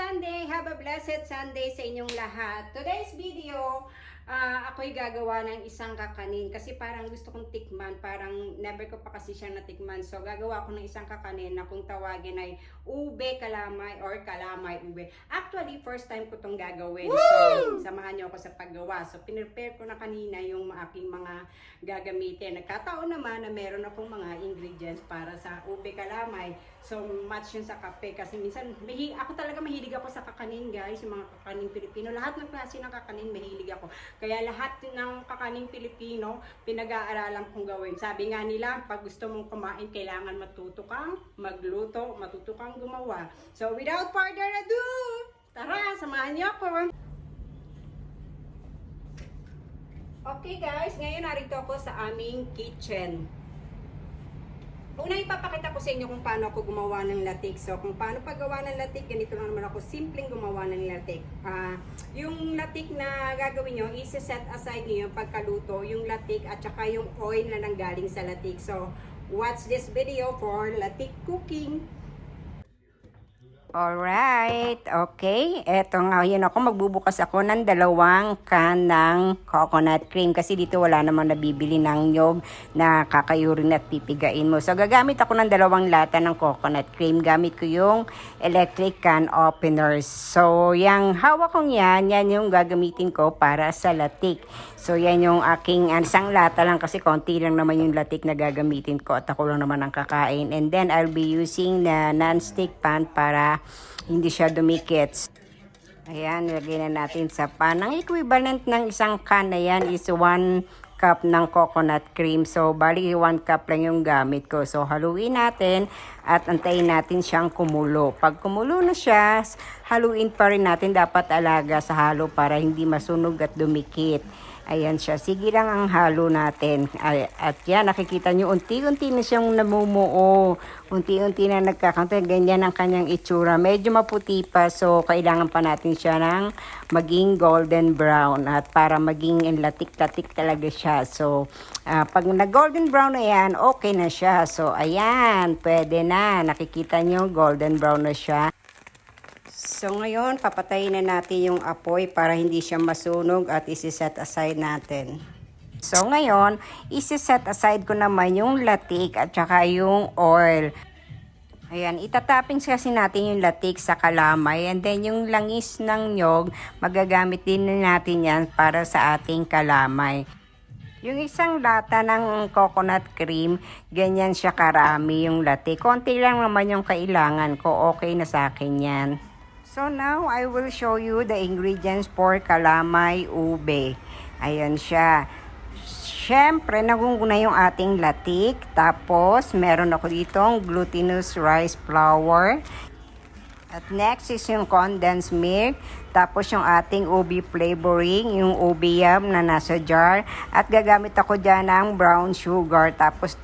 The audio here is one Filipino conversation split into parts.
Sunday! Have a blessed Sunday sa inyong lahat. Today's video, ako'y gagawa ng isang kakanin kasi parang gusto kong tikman, parang never ko pa kasi siya natikman. So gagawa ko ng isang kakanin na kung tawagin ay ube kalamay or kalamay ube. Actually, first time ko tong gagawin. So samahan niyo ako sa paggawa. So pinrepare ko na kanina yung aking mga gagamitin. Nagkataon naman na meron akong mga ingredients para sa ube kalamay. So match yun sa kape kasi minsan ako talaga mahilig ako sa kakanin, guys, yung mga kakanin Pilipino. Lahat ng klase ng kakanin mahilig ako. Kaya lahat ng kakanin Pilipino pinag-aaralan kong gawin. Sabi nga nila, pag gusto mong kumain, kailangan matuto kang magluto, matuto kang gumawa. So without further ado, tara, samahan niyo ako. Okay guys, ngayon narito ako sa aming kitchen. Una ipapakita ko sa inyo kung paano ako gumawa ng latik. So kung paano paggawa ng latik, ganito lang naman ako simpleng gumawa ng latik. Yung latik na gagawin nyo, isi-set aside niyo pagkaluto, yung latik at saka yung oil na nanggaling sa latik. So watch this video for latik cooking. Alright, okay. Eto nga, yun ako, magbubukas ako ng 2 can ng coconut cream kasi dito wala namang nabibili ng nyog na kakayurin at pipigain mo. So, gagamit ako ng 2 lata ng coconut cream. Gamit ko yung electric can openers. So, yung hawak kong yan yung gagamitin ko para sa latik. So, yan yung aking isang lata lang kasi konti lang naman yung latik na gagamitin ko at ako lang naman ang kakain. And then, I'll be using the non-stick pan para hindi siya dumikit. Ayan, lagay na natin sa pan. Ang equivalent ng isang can na yan is 1 cup ng coconut cream. So, bali 1 cup lang yung gamit ko. So, haluin natin at antayin natin siyang kumulo. Pag kumulo na siya, haluin pa rin natin. Dapat alaga sa halo para hindi masunog at dumikit. Ayan siya. Sige lang ang halo natin. At yan, nakikita nyo, unti-unti na siyang namumuo. Unti-unti na nagkakanta. Ganyan ang kanyang itsura. Medyo maputi pa. So, kailangan pa natin siya ng maging golden brown. At para maging latik-latik talaga siya. So, pag nag-golden brown na yan, okay na siya. So, ayan. Pwede na. Nakikita nyo, golden brown na siya. So ngayon, papatayin na natin yung apoy para hindi siya masunog at isi-set aside natin. So ngayon, isi-set aside ko naman yung latik at saka yung oil. Ayan, itatapping kasi natin yung latik sa kalamay and then yung langis ng nyog, magagamit din natin yan para sa ating kalamay. Yung isang lata ng coconut cream, ganyan siya karami yung latik. Konti lang naman yung kailangan ko, okay na sa akin yan. So now, I will show you the ingredients for kalamay ube. Ayan siya. Siyempre, naguguna yung ating latik. Tapos, meron ako ditong glutinous rice flour. At next is yung condensed milk. Tapos yung ating ube flavoring, yung ube yam na nasa jar. At gagamit ako dyan ng brown sugar, tapos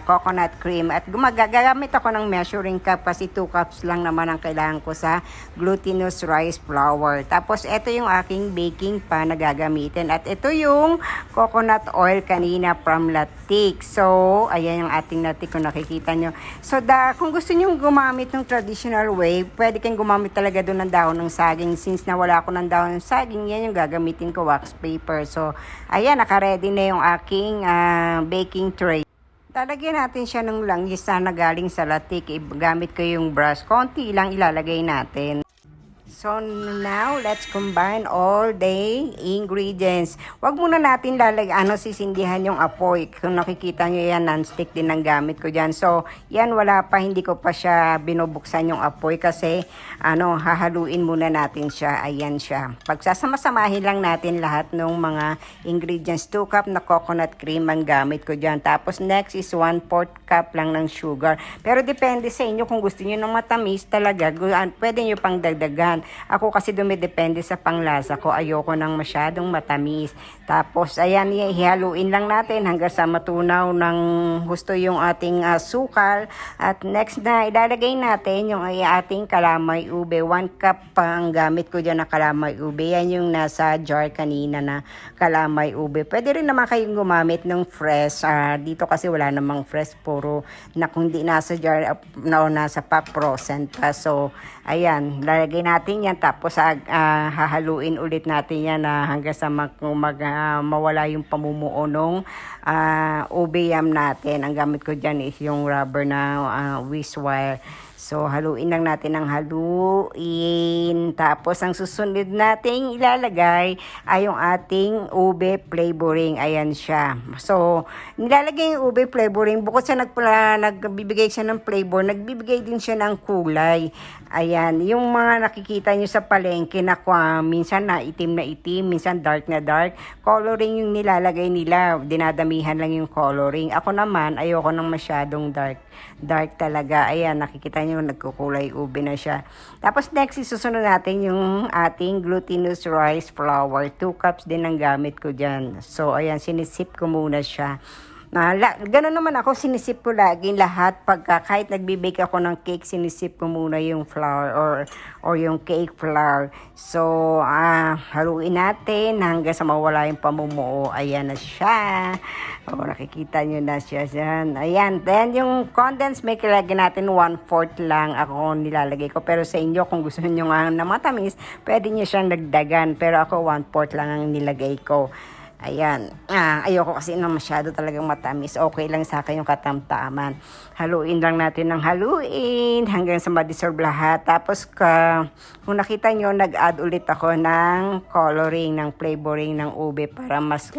coconut cream. At gagamit ako ng measuring cup kasi 2 cups lang naman ang kailangan ko sa glutinous rice flour. Tapos ito yung aking baking pan na gagamitin. At ito yung coconut oil kanina from latik. So, ayan yung ating latik kung nakikita nyo. So, kung gusto nyo gumamit ng traditional way, pwede kayong gumamit talaga doon ng dahon ng saging. Since na wala ako ng dahon ng saging, yan yung gagamitin ko, wax paper. So, ayan, naka-ready na yung aking baking tray. Talagyan natin siya ng langis na galing sa latik. Gamit ko yung brush. Konti lang ilalagay natin. So now, let's combine all the ingredients. Wag muna natin sisindihan yung apoy. Kung nakikita nyo yan, non-stick din ang gamit ko dyan. So, yan wala pa, hindi ko pa siya binubuksan yung apoy kasi, hahaluin muna natin siya. Ayan siya. Pagsasama-samahin lang natin lahat ng mga ingredients. 2 cup na coconut cream ang gamit ko dyan. Tapos next is 1/4 cup lang ng sugar. Pero depende sa inyo kung gusto nyo ng matamis talaga, pwede nyo pang dagdagan. Ako kasi dumidepende sa panglasa ko. Ayoko ng masyadong matamis. Tapos, ayan, ihaluin lang natin hanggang sa matunaw ng gusto yung ating sukal. At next na, ilalagay natin yung ating kalamay ube. 1 cup pa ang gamit ko dyan na kalamay ube. Yan yung nasa jar kanina na kalamay ube. Pwede rin naman kayong gumamit ng fresh. Dito kasi wala namang fresh. Puro na kung di nasa jar, nasa pa frozen pa. So, Ayan, lalagay natin yan tapos hahaluin ulit natin yan hanggang sa mawala yung pamumuo ng ube yam natin. Ang gamit ko dyan is yung rubber na whisk wire. So, haluin lang natin ng haluin. Tapos, ang susunod nating ilalagay ay yung ating ube flavoring. Ayan siya. So, nilalagay yung ube flavoring. Bukod sa nagbibigay siya ng flavor, nagbibigay din siya ng kulay. Ayan. Yung mga nakikita nyo sa palengke na minsan na itim, minsan dark na dark. Coloring yung nilalagay nila. Dinadamihan lang yung coloring. Ako naman, ayoko ng masyadong dark. Dark talaga. Ayan, nakikita nyo nagkukulay ube na siya. Tapos next, isusunod natin yung ating glutinous rice flour. 2 cups din ang gamit ko dyan. So, ayan, sinisip ko muna siya. Ganun naman ako, sinisip ko lagi lahat. Kahit nagbibake ako ng cake, sinisip ko muna yung flour or yung cake flour. So, haluin natin hanggang sa mawala yung pamumuo. Ayan na siya. Nakikita nyo na siya dyan. Ayan. Then, yung condensed milk, lagyan natin 1/4 lang ako nilalagay ko. Pero sa inyo, kung gusto nyo nga na matamis, pwede nyo siyang dagdagan. Pero ako, 1/4 lang ang nilagay ko. Ayan. Ayoko kasi na masyado talagang matamis. Okay lang sa akin yung katamtaman. Haluin lang natin ng haluin hanggang sa ma-dissolve lahat. Tapos kung nakita nyo, nag-add ulit ako ng coloring, ng flavoring ng ube para mas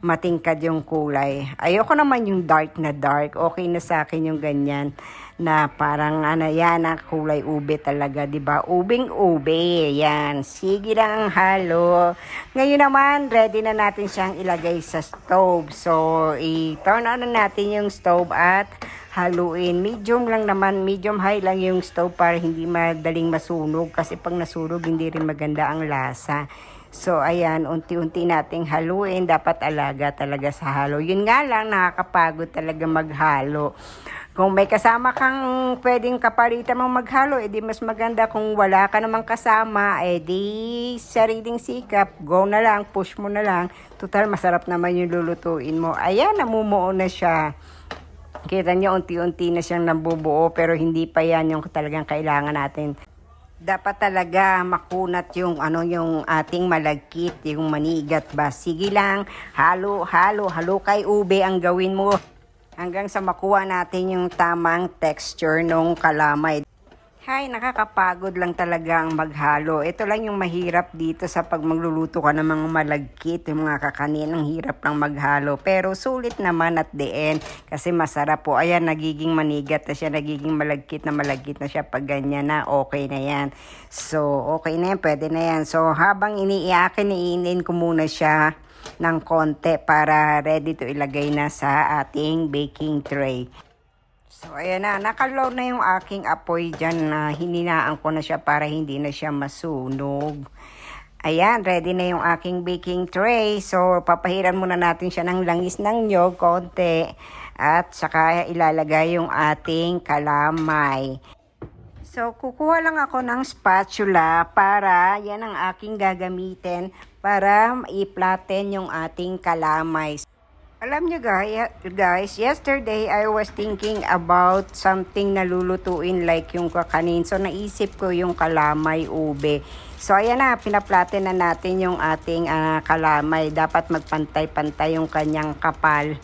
matingkad yung kulay. Ayoko naman yung dark na dark. Okay na sa akin yung ganyan na parang yan na kulay ube talaga, 'di ba? Ubing ube. Yan. Sige lang ang halo. Ngayon naman, ready na natin siyang ilagay sa stove. So, i-turn on na natin yung stove at haluin. Medium lang naman, medium high lang yung stove para hindi madaling masunog kasi pag nasunog hindi rin maganda ang lasa. So, ayan, unti-unti nating haluin. Dapat alaga talaga sa halo. Yun nga lang, nakakapagod talaga maghalo. Kung may kasama kang pwedeng kapalitan mong maghalo, edi mas maganda. Kung wala ka namang kasama, edi sariling sikap, go na lang, push mo na lang. Total, masarap naman yung lulutuin mo. Ayan, namumuo na siya. Kita niyo, unti-unti na siyang nabubuo, pero hindi pa yan yung talagang kailangan natin. Dapat talaga makunat yung yung ating malagkit, yung manigat ba. Sige lang, halo kay ube ang gawin mo. Hanggang sa makuha natin yung tamang texture ng kalamay. Hay, nakakapagod lang talaga ang maghalo. Ito lang yung mahirap dito sa pag magluluto ka ng mga malagkit, yung mga kakanin, ang hirap lang maghalo. Pero sulit naman at the end kasi masarap po. Ayan, nagiging manigat na siya, nagiging malagkit na siya pag ganyan na, okay na yan. So, okay na yan, pwede na yan. So, habang iniinin ko muna siya ng konti para ready to ilagay na sa ating baking tray. So, ayan na. Nakalow na yung aking apoy dyan na hininaan ko na siya para hindi na siya masunog. Ayan, ready na yung aking baking tray. So, papahiran muna natin siya ng langis ng niyog, konti. At saka ilalagay yung ating kalamay. So, kukuha lang ako ng spatula para yan ang aking gagamitin para i-flatten yung ating kalamay. Alam nyo guys, yesterday I was thinking about something na lulutuin like yung kakanin. So, naisip ko yung kalamay ube. So, ayan na, pinaplaten na natin yung ating kalamay. Dapat magpantay-pantay yung kanyang kapal.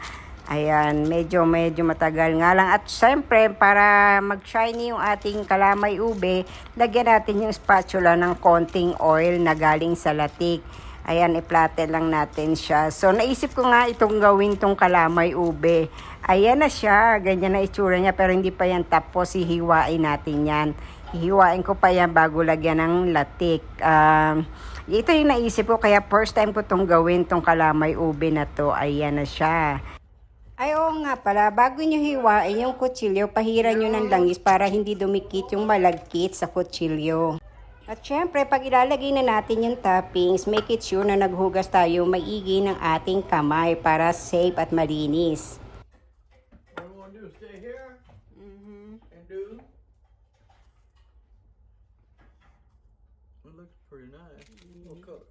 Ayan, medyo matagal nga lang. At syempre, para mag-shiny yung ating kalamay ube, lagyan natin yung spatula ng konting oil na galing sa latik. Ayan, i-flatten lang natin siya. So, naisip ko nga itong gawin tong kalamay ube. Ayan na siya, ganyan na itsura niya, pero hindi pa yan tapos. Hihiwain natin yan. Hihiwain ko pa yan bago lagyan ng latik. Ito yung naisip ko, kaya first time ko tong gawin, tong kalamay ube na to. Ayan na siya. Ay, oo nga pala, bago nyo hiwain yung kutsilyo, pahiran nyo ng langis para hindi dumikit yung malagkit sa kutsilyo. At syempre, pag ilalagay na natin yung toppings, make it sure na naghugas tayo maigi ng ating kamay para safe at malinis. What do you want to do? Stay here? And do? It looks pretty nice. What color?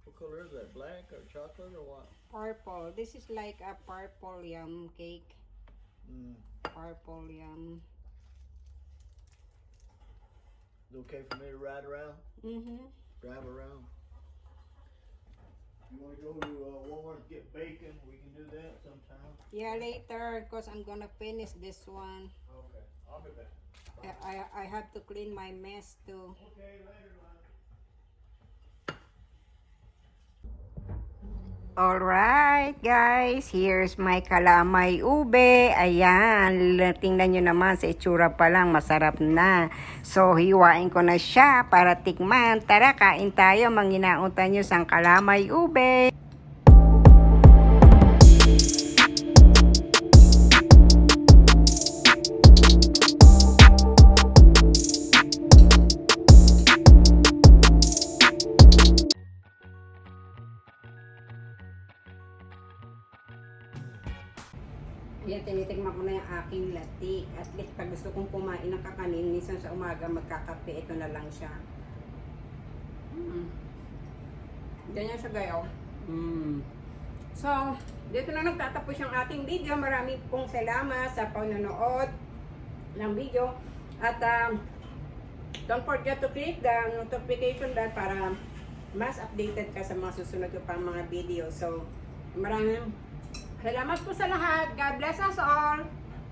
What color is that? Black or chocolate or what? Purple. This is like a purple yum cake. Purple yum. Is it okay for me to ride around? Mm-hmm. Drive around? You want to go to Walmart and get bacon? We can do that sometime. Yeah, later, because I'm gonna finish this one. Okay, I'll be back. I have to clean my mess too. Okay, later, love. Alright guys, here's my kalamay ube. Ayan, tingnan nyo naman sa itsura pa lang, masarap na. So, hiwain ko na siya para tikman. Tara, kain tayo, manginauntan nyo sang kalamay ube. Yan, tinitikman ko na yung aking latik. At least pag gusto kong kumain ng kakanin, minsan sa umaga magkakape, ito na lang siya. Ganyan siya gayo. So, dito na nagtatapos yung ating video. Marami pong salamat sa panonood ng video. At don't forget to click the notification bell para mas updated ka sa mga susunod ko pang mga video. So, maraming salamat po sa lahat. God bless us all.